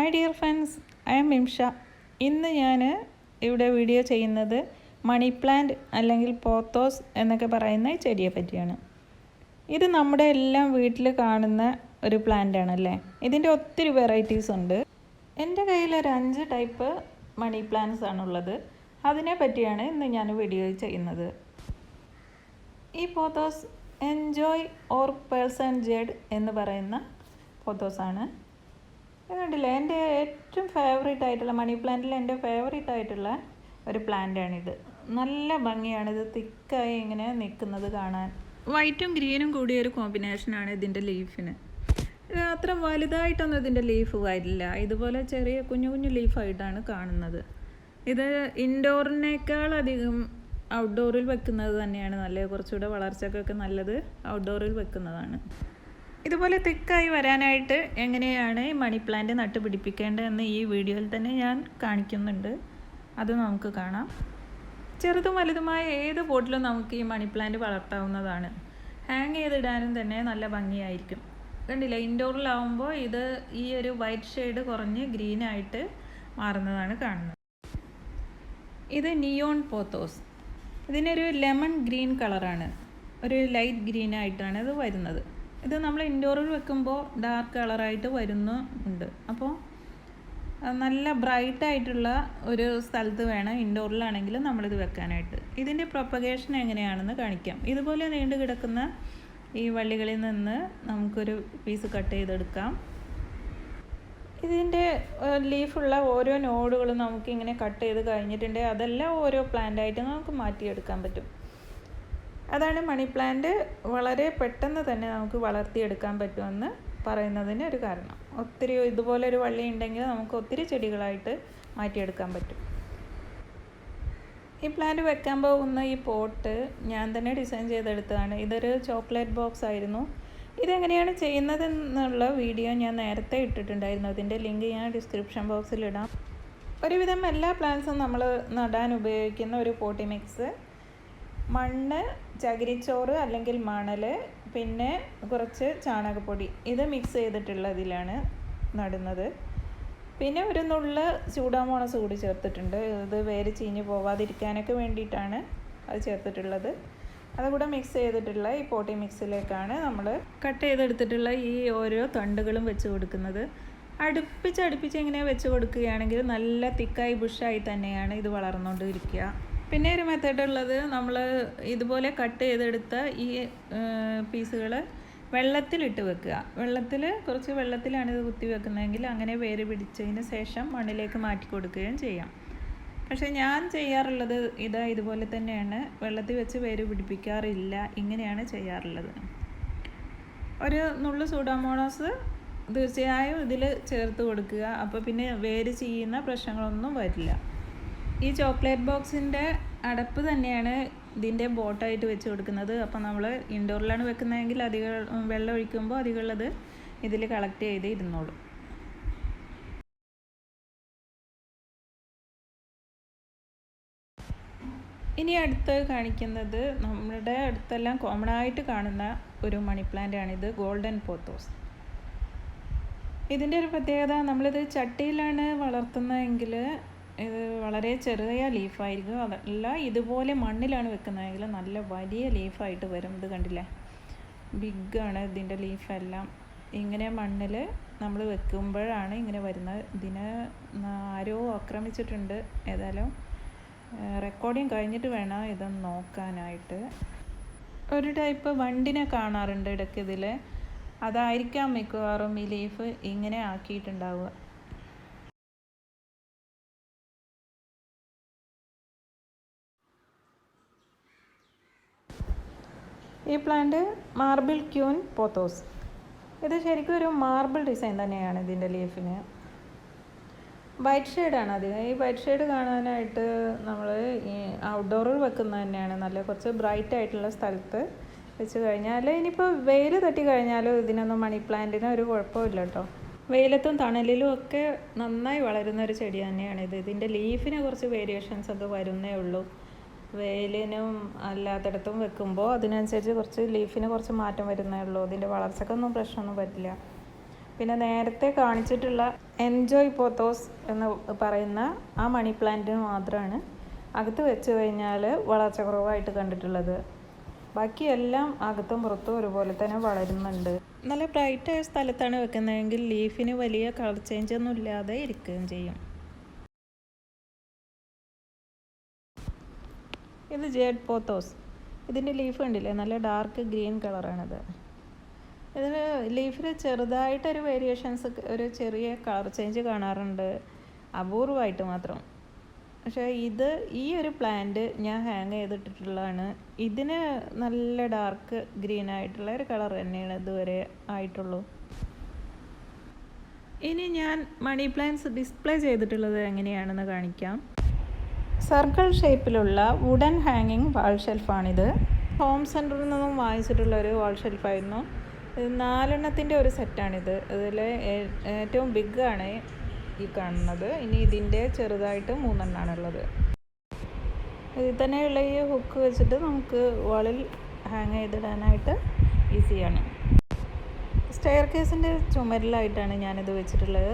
Hi dear friends, I am Mimsha. ഇന്ന് ഞാൻ ഇവിടെ വീഡിയോ ചെയ്യുന്നത് മണി പ്ലാന്റ് അല്ലെങ്കിൽ പോത്തോസ് എന്നൊക്കെ പറയുന്ന ചെടിയെ പറ്റിയാണ്. ഇത് നമ്മുടെ എല്ലാം വീട്ടിൽ കാണുന്ന ഒരു പ്ലാന്റ് ആണല്ലേ. ഇതിൻ്റെ ഒത്തിരി വെറൈറ്റീസ് ഉണ്ട്. എൻ്റെ കയ്യിൽ ഒരു 5 ടൈപ്പ് മണി പ്ലാന്റ്സ് ആണുള്ളത്. അതിനെ പറ്റിയാണ് ഇന്ന് ഞാൻ വീഡിയോ ചെയ്യുന്നത്. ഈ pothos enjoy or pearls and Z എന്ന് പറയുന്ന പോത്തോസാണ്. കണ്ടില്ലേ, എൻ്റെ ഏറ്റവും ഫേവറേറ്റ് ആയിട്ടുള്ള മണി പ്ലാന്റിൽ എൻ്റെ ഫേവറേറ്റ് ആയിട്ടുള്ള ഒരു പ്ലാന്റാണിത്. നല്ല ഭംഗിയാണ് ഇത് തിക്കായി ഇങ്ങനെ നിൽക്കുന്നത് കാണാൻ. വൈറ്റും ഗ്രീനും കൂടിയ ഒരു കോമ്പിനേഷനാണ് ഇതിൻ്റെ ലീഫിന്. അത്ര വലുതായിട്ടൊന്നും ഇതിൻ്റെ ലീഫ് വരില്ല. ഇതുപോലെ ചെറിയ കുഞ്ഞു കുഞ്ഞു ലീഫായിട്ടാണ് കാണുന്നത്. ഇത് ഇൻഡോറിനേക്കാളധികം ഔട്ട്ഡോറിൽ വെക്കുന്നത് തന്നെയാണ് നല്ലത്. കുറച്ചുകൂടെ വളർച്ചക്കൊക്കെ നല്ലത് ഔട്ട്ഡോറിൽ വെക്കുന്നതാണ്. ഇതുപോലെ തിക്കായി വരാനായിട്ട് എങ്ങനെയാണ് ഈ മണി പ്ലാന്റ് നട്ടുപിടിപ്പിക്കേണ്ടതെന്ന് ഈ വീഡിയോയിൽ തന്നെ ഞാൻ കാണിക്കുന്നുണ്ട്. അത് നമുക്ക് കാണാം. ചെറുതും വലുതുമായ ഏത് പോട്ടിലും നമുക്ക് ഈ മണി പ്ലാന്റ് വളർത്താവുന്നതാണ്. ഹാങ് ചെയ്തിടാനും തന്നെ നല്ല ഭംഗിയായിരിക്കും. കണ്ടില്ല, ഇൻഡോറിലാവുമ്പോൾ ഇത് ഈ ഒരു വൈറ്റ് ഷെയ്ഡ് കുറഞ്ഞ് ഗ്രീനായിട്ട് മാറുന്നതാണ് കാണുന്നത്. ഇത് നിയോൺ പോത്തോസ്. ഇതിനൊരു ലെമൺ ഗ്രീൻ കളറാണ്, ഒരു ലൈറ്റ് ഗ്രീനായിട്ടാണ് ഇത് വരുന്നത്. ഇത് നമ്മൾ ഇൻഡോറിൽ വെക്കുമ്പോൾ ഡാർക്ക് കളറായിട്ട് വരുന്നുണ്ട്. അപ്പോൾ നല്ല ബ്രൈറ്റായിട്ടുള്ള ഒരു സ്ഥലത്ത് വേണം ഇൻഡോറിലാണെങ്കിൽ നമ്മളിത് വെക്കാനായിട്ട്. ഇതിൻ്റെ പ്രൊപ്പഗേഷൻ എങ്ങനെയാണെന്ന് കാണിക്കാം. ഇതുപോലെ നീണ്ടു കിടക്കുന്ന ഈ വള്ളികളിൽ നിന്ന് നമുക്കൊരു പീസ് കട്ട് ചെയ്തെടുക്കാം. ഇതിൻ്റെ ലീഫുള്ള ഓരോ നോഡുകളും നമുക്കിങ്ങനെ കട്ട് ചെയ്ത് കഴിഞ്ഞിട്ടുണ്ടെങ്കിൽ അതെല്ലാം ഓരോ പ്ലാന്റായിട്ട് നമുക്ക് മാറ്റിയെടുക്കാൻ പറ്റും. അതാണ് മണി പ്ലാന്റ് വളരെ പെട്ടെന്ന് തന്നെ നമുക്ക് വളർത്തിയെടുക്കാൻ പറ്റുമെന്ന് പറയുന്നതിന് ഒരു കാരണം. ഒത്തിരി ഇതുപോലെ ഒരു വള്ളി ഉണ്ടെങ്കിൽ നമുക്ക് ഒത്തിരി ചെടികളായിട്ട് മാറ്റിയെടുക്കാൻ പറ്റും. ഈ പ്ലാന്റ് വെക്കാൻ പോകുന്ന ഈ പോട്ട് ഞാൻ തന്നെ ഡിസൈൻ ചെയ്തെടുത്തതാണ്. ഇതൊരു ചോക്ലേറ്റ് ബോക്സ് ആയിരുന്നു. ഇതെങ്ങനെയാണ് ചെയ്യുന്നതെന്നുള്ള വീഡിയോ ഞാൻ നേരത്തെ ഇട്ടിട്ടുണ്ടായിരുന്നു. അതിൻ്റെ ലിങ്ക് ഞാൻ ഡിസ്ക്രിപ്ഷൻ ബോക്സിൽ ഇടാം. ഒരുവിധം എല്ലാ പ്ലാന്റ്സും നമ്മൾ നടാൻ ഉപയോഗിക്കുന്ന ഒരു പോട്ടി മിക്സ്, മണ്ണ്, ചകിരിച്ചോറ് അല്ലെങ്കിൽ മണൽ, പിന്നെ കുറച്ച് ചാണകപ്പൊടി, ഇത് മിക്സ് ചെയ്തിട്ടുള്ളതിലാണ് നടുന്നത്. പിന്നെ ഒരു നുള്ള് സ്യൂഡോമോണസ് കൂടി ചേർത്തിട്ടുണ്ട്. ഇത് വേര് ചീഞ്ഞ് പോവാതിരിക്കാനൊക്കെ വേണ്ടിയിട്ടാണ് അത് ചേർത്തിട്ടുള്ളത്. അതുകൂടെ മിക്സ് ചെയ്തിട്ടുള്ള ഈ പോട്ടി മിക്സിലേക്കാണ് നമ്മൾ കട്ട് ചെയ്തെടുത്തിട്ടുള്ള ഈ ഓരോ തണ്ടുകളും വെച്ച് കൊടുക്കുന്നത്. അടുപ്പിച്ച് ഇങ്ങനെ വെച്ച് കൊടുക്കുകയാണെങ്കിൽ നല്ല തിക്കായി ബുഷായി തന്നെയാണ് ഇത് വളർന്നുകൊണ്ടിരിക്കുക. പിന്നെ ഒരു മെത്തേഡ് ഉള്ളത്, നമ്മൾ ഇതുപോലെ കട്ട് ചെയ്തെടുത്ത ഈ പീസുകൾ വെള്ളത്തിലിട്ട് വെക്കുക. കുറച്ച് വെള്ളത്തിലാണ് ഇത് കുത്തി വെക്കുന്നതെങ്കിൽ അങ്ങനെ വേര് പിടിച്ചതിന് ശേഷം മണ്ണിലേക്ക് മാറ്റി കൊടുക്കുകയും ചെയ്യാം. പക്ഷേ ഞാൻ ചെയ്യാറുള്ളത് ഇതുപോലെ തന്നെയാണ്. വെള്ളത്തിൽ വെച്ച് വേര് പിടിപ്പിക്കാറില്ല, ഇങ്ങനെയാണ് ചെയ്യാറുള്ളത്. ഒരു നുള്ളു സൂഡോമോണോസ് തീർച്ചയായും ഇതിൽ ചേർത്ത് കൊടുക്കുക. അപ്പോൾ പിന്നെ വേര് ചെയ്യുന്ന പ്രശ്നങ്ങളൊന്നും വരില്ല. ഈ ചോക്ലേറ്റ് ബോക്സിൻ്റെ അടപ്പ് തന്നെയാണ് ഇതിൻ്റെ ബോട്ടായിട്ട് വെച്ച് കൊടുക്കുന്നത്. അപ്പോൾ നമ്മൾ ഇൻഡോറിലാണ് വെക്കുന്നതെങ്കിൽ അധികം വെള്ളം ഒഴിക്കുമ്പോൾ അധികമുള്ളത് ഇതിൽ കളക്ട് ചെയ്ത് ഇരുന്നോളും. ഇനി അടുത്ത് കാണിക്കുന്നത് നമ്മുടെ അടുത്തെല്ലാം കോമൺ ആയിട്ട് കാണുന്ന ഒരു മണി പ്ലാന്റ് ആണിത്, ഗോൾഡൻ പോത്തോസ്. ഇതിൻ്റെ ഒരു പ്രത്യേകത, നമ്മളിത് ചട്ടിയിലാണ് വളർത്തുന്നതെങ്കിൽ ഇത് വളരെ ചെറിയ ലീഫായിരിക്കും. അതല്ല ഇതുപോലെ മണ്ണിലാണ് വെക്കുന്നതെങ്കിൽ നല്ല വലിയ ലീഫായിട്ട് വരും. ഇത് കണ്ടില്ലേ, ബിഗാണ് ഇതിൻ്റെ ലീഫെല്ലാം. ഇങ്ങനെ മണ്ണിൽ നമ്മൾ വെക്കുമ്പോഴാണ് ഇങ്ങനെ വരുന്നത്. ഇതിനെ ആരോ ആക്രമിച്ചിട്ടുണ്ട്. ഏതായാലും റെക്കോർഡിങ് കഴിഞ്ഞിട്ട് വേണം ഇതൊന്ന് നോക്കാനായിട്ട്. ഒരു ടൈപ്പ് വണ്ടിനെ കാണാറുണ്ട് ഇടയ്ക്ക് ഇതിൽ. അതായിരിക്കാം മിക്കവാറും ഈ ലീഫ് ഇങ്ങനെ ആക്കിയിട്ടുണ്ടാവുക. ഈ പ്ലാന്റ് മാർബിൾ ക്യൂൻ പോത്തോസ്. ഇത് ശരിക്കും ഒരു മാർബിൾ ഡിസൈൻ തന്നെയാണ് ഇതിൻ്റെ ലീഫിന്. വൈറ്റ് ഷെയ്ഡാണ് അധികം. ഈ വൈറ്റ് ഷെയ്ഡ് കാണാനായിട്ട് നമ്മൾ ഈ ഔട്ട്ഡോറിൽ വെക്കുന്നത് തന്നെയാണ് നല്ല. കുറച്ച് ബ്രൈറ്റ് ആയിട്ടുള്ള സ്ഥലത്ത് വെച്ച് കഴിഞ്ഞാൽ, ഇനിയിപ്പോൾ വെയിൽ തട്ടി കഴിഞ്ഞാലും ഇതിനൊന്നും മണി പ്ലാന്റിന് ഒരു കുഴപ്പമില്ല കേട്ടോ. വെയിലത്തും തണലിലും ഒക്കെ നന്നായി വളരുന്ന ഒരു ചെടി തന്നെയാണിത്. ഇതിൻ്റെ ലീഫിന് കുറച്ച് വേരിയേഷൻസ് ഒക്കെ വരുന്നേ ഉള്ളൂ. വെയിലിനും അല്ലാത്തിടത്തും വെക്കുമ്പോൾ അതിനനുസരിച്ച് കുറച്ച് ലീഫിന് കുറച്ച് മാറ്റം വരുന്നേ ഉള്ളൂ. ഇതിൻ്റെ വളർച്ചക്കൊന്നും പ്രശ്നമൊന്നും പറ്റില്ല. പിന്നെ നേരത്തെ കാണിച്ചിട്ടുള്ള എൻജോയ് പോത്തോസ് എന്ന് പറയുന്ന ആ മണി പ്ലാന്റ് മാത്രമാണ് അകത്ത് വെച്ച് കഴിഞ്ഞാൽ വളർച്ച കുറവായിട്ട് കണ്ടിട്ടുള്ളത്. ബാക്കിയെല്ലാം അകത്തും പുറത്തും ഒരുപോലെ തന്നെ വളരുന്നുണ്ട്. നല്ല ബ്രൈറ്റായ സ്ഥലത്താണ് വെക്കുന്നതെങ്കിൽ ലീഫിന് വലിയ കളർ ചേഞ്ച് ഒന്നും ഇല്ലാതെ ഇരിക്കുകയും ചെയ്യും. ഇത് ജേഡ് പോത്തോസ്. ഇതിൻ്റെ ലീഫ് കണ്ടില്ലേ, നല്ല ഡാർക്ക് ഗ്രീൻ കളറാണിത്. ഇതിന് ലീഫിൽ ചെറുതായിട്ടൊരു വേരിയേഷൻസ്, ഒരു ചെറിയ കളർ ചേഞ്ച് കാണാറുണ്ട്, അപൂർവമായിട്ട് മാത്രം. പക്ഷേ ഈ ഒരു പ്ലാന്റ് ഞാൻ ഹാങ് ചെയ്തിട്ടുള്ളതാണ്. ഇതിന് നല്ല ഡാർക്ക് ഗ്രീൻ ആയിട്ടുള്ള ഒരു കളർ തന്നെയാണ് ഇതുവരെ ആയിട്ടുള്ളൂ. ഇനി ഞാൻ മണി പ്ലാന്റ്സ് ഡിസ്പ്ലേ ചെയ്തിട്ടുള്ളത് എങ്ങനെയാണെന്ന് കാണിക്കാം. സർക്കിൾ ഷേപ്പിലുള്ള വുഡൻ ഹാങ്ങിങ് വാൾ ഷെൽഫാണിത്. ഹോം സെൻറ്ററിൽ നിന്നും വാങ്ങിച്ചിട്ടുള്ള ഒരു വാൾ ഷെൽഫായിരുന്നു. ഇത് 4 എണ്ണത്തിൻ്റെ ഒരു സെറ്റാണിത്. ഇതിൽ ഏറ്റവും ബിഗ്ഗാണ് ഈ കാണുന്നത്. ഇനി ഇതിൻ്റെ ചെറുതായിട്ട് 3 എണ്ണമാണുള്ളത്. ഇതിൽ തന്നെയുള്ള ഈ ഹുക്ക് വെച്ചിട്ട് നമുക്ക് വാളിൽ ഹാങ് ചെയ്തിടാനായിട്ട് ഈസിയാണ്. സ്റ്റെയർ കേസിൻ്റെ ചുമരിലായിട്ടാണ് ഞാനിത് വെച്ചിട്ടുള്ളത്.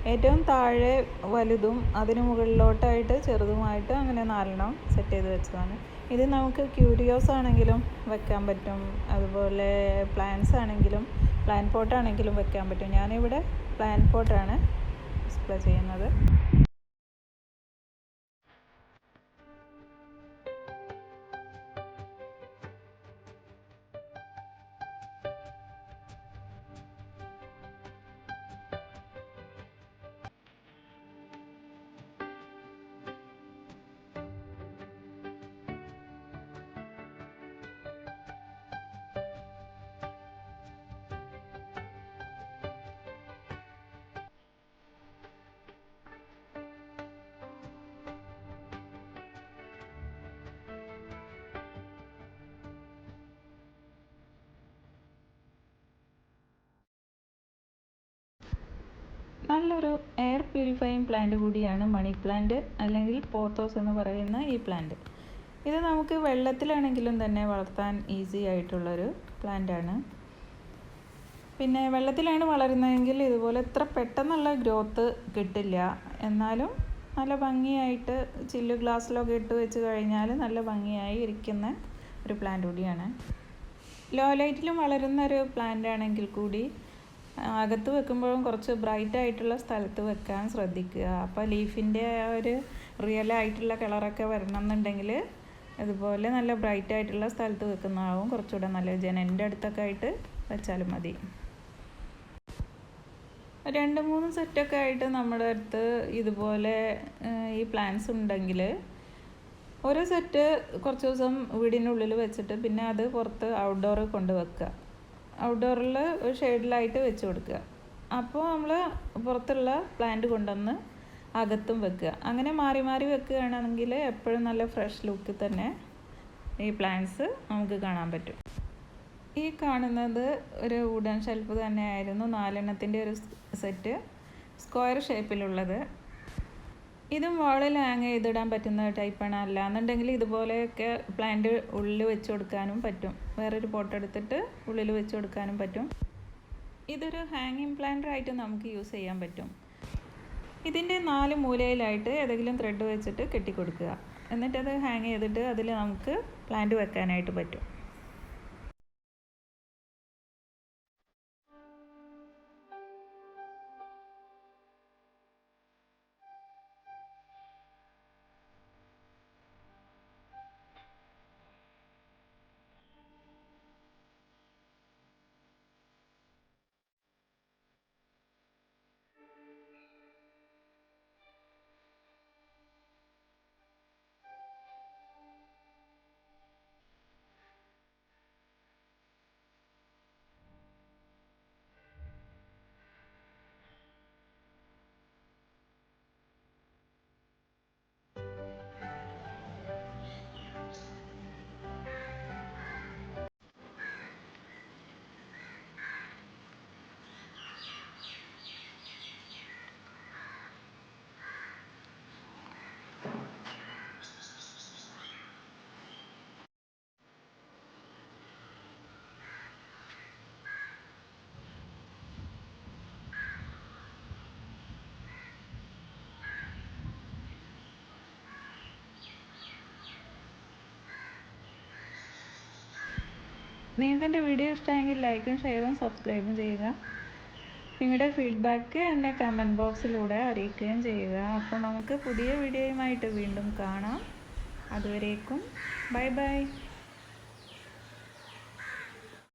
ഏറ്റവും താഴെ വലുതും അതിന് മുകളിലോട്ടായിട്ട് ചെറുതുമായിട്ട് അങ്ങനെ 4 എണ്ണം സെറ്റ് ചെയ്ത് വെച്ചതാണ്. ഇത് നമുക്ക് ക്യൂരിയോസ് ആണെങ്കിലും വെക്കാൻ പറ്റും, അതുപോലെ പ്ലാന്റ്സ് ആണെങ്കിലും പ്ലാന്റ് പോട്ടാണെങ്കിലും വെക്കാൻ പറ്റും. ഞാനിവിടെ പ്ലാന്റ് പോട്ടാണ് ഡിസ്പ്ലേ ചെയ്യുന്നത്. നല്ലൊരു എയർ പ്യൂരിഫയിങ് പ്ലാന്റ് കൂടിയാണ് മണി പ്ലാന്റ് അല്ലെങ്കിൽ പോത്തോസ് എന്ന് പറയുന്ന ഈ പ്ലാന്റ്. ഇത് നമുക്ക് വെള്ളത്തിലാണെങ്കിലും തന്നെ വളർത്താൻ ഈസി ആയിട്ടുള്ളൊരു പ്ലാന്റാണ്. പിന്നെ വെള്ളത്തിലാണ് വളരുന്നതെങ്കിൽ ഇതുപോലെ ഇത്ര പെട്ടെന്നുള്ള ഗ്രോത്ത് കിട്ടില്ല. എന്നാലും നല്ല ഭംഗിയായിട്ട് ചില്ല് ഗ്ലാസ്സിലൊക്കെ ഇട്ട് വെച്ച് കഴിഞ്ഞാൽ നല്ല ഭംഗിയായി ഇരിക്കുന്ന ഒരു പ്ലാന്റ് കൂടിയാണ്. ലോ ലൈറ്റിലും വളരുന്ന ഒരു പ്ലാന്റ് ആണെങ്കിൽ കൂടി അകത്ത് വെക്കുമ്പോഴും കുറച്ച് ബ്രൈറ്റ് ആയിട്ടുള്ള സ്ഥലത്ത് വെക്കാൻ ശ്രദ്ധിക്കുക. അപ്പോൾ ലീഫിൻ്റെ ആ ഒരു റിയൽ ആയിട്ടുള്ള കളറൊക്കെ വരണം എന്നുണ്ടെങ്കിൽ അതുപോലെ നല്ല ബ്രൈറ്റ് ആയിട്ടുള്ള സ്ഥലത്ത് വെക്കുന്നതാവും കുറച്ചുകൂടെ നല്ല. ജനലിൻ്റെ അടുത്തൊക്കെ ആയിട്ട് വെച്ചാലും മതി. 2-3 സെറ്റൊക്കെ ആയിട്ട് നമ്മുടെ അടുത്ത് ഇതുപോലെ ഈ പ്ലാന്റ്സ് ഉണ്ടെങ്കിൽ ഒരു സെറ്റ് കുറച്ച് ദിവസം വീടിനുള്ളിൽ വെച്ചിട്ട് പിന്നെ അത് പുറത്ത് ഔട്ട്ഡോർ കൊണ്ട് വെക്കുക. ഔട്ട്ഡോറിൽ ഒരു ഷെയ്ഡിലായിട്ട് വെച്ച് കൊടുക്കുക. അപ്പോൾ നമ്മൾ പുറത്തുള്ള പ്ലാന്റ് കൊണ്ടുവന്ന് അകത്തും വെക്കുക. അങ്ങനെ മാറി മാറി വെക്കുകയാണെങ്കിൽ എപ്പോഴും നല്ല ഫ്രഷ് ലുക്ക് തന്നെ ഈ പ്ലാന്റ്സ് നമുക്ക് കാണാൻ പറ്റും. ഈ കാണുന്നത് ഒരു വുഡൻ ഷെൽഫ് തന്നെയായിരുന്നു. 4 എണ്ണത്തിൻ്റെ ഒരു സെറ്റ്, സ്ക്വയർ ഷേപ്പിലുള്ളത്. ഇതും വാളിൽ ഹാങ് ചെയ്തിടാൻ പറ്റുന്ന ടൈപ്പാണ്. അല്ലാന്നുണ്ടെങ്കിൽ ഇതുപോലെയൊക്കെ പ്ലാന്റ് ഉള്ളിൽ വെച്ച് കൊടുക്കാനും പറ്റും. വേറൊരു പോട്ട് എടുത്തിട്ട് ഉള്ളിൽ വെച്ച് കൊടുക്കാനും പറ്റും. ഇതൊരു ഹാങ്ങിങ് പ്ലാന്റായിട്ട് നമുക്ക് യൂസ് ചെയ്യാൻ പറ്റും. ഇതിൻ്റെ 4 മൂലയിലായിട്ട് ഏതെങ്കിലും ത്രെഡ് വെച്ചിട്ട് കെട്ടിക്കൊടുക്കുക. എന്നിട്ടത് ഹാങ് ചെയ്തിട്ട് അതിൽ നമുക്ക് പ്ലാന്റ് വെക്കാനായിട്ട് പറ്റും. നിങ്ങൾക്ക് എൻ്റെ വീഡിയോ ഇഷ്ടമെങ്കിൽ ലൈക്കും ഷെയറും സബ്സ്ക്രൈബും ചെയ്യുക. നിങ്ങളുടെ ഫീഡ്ബാക്ക് എന്നെ കമൻറ്റ് ബോക്സിലൂടെ അറിയിക്കുകയും ചെയ്യുക. അപ്പോൾ നമുക്ക് പുതിയ വീഡിയോയുമായിട്ട് വീണ്ടും കാണാം. അതുവരേക്കും ബൈ ബൈ.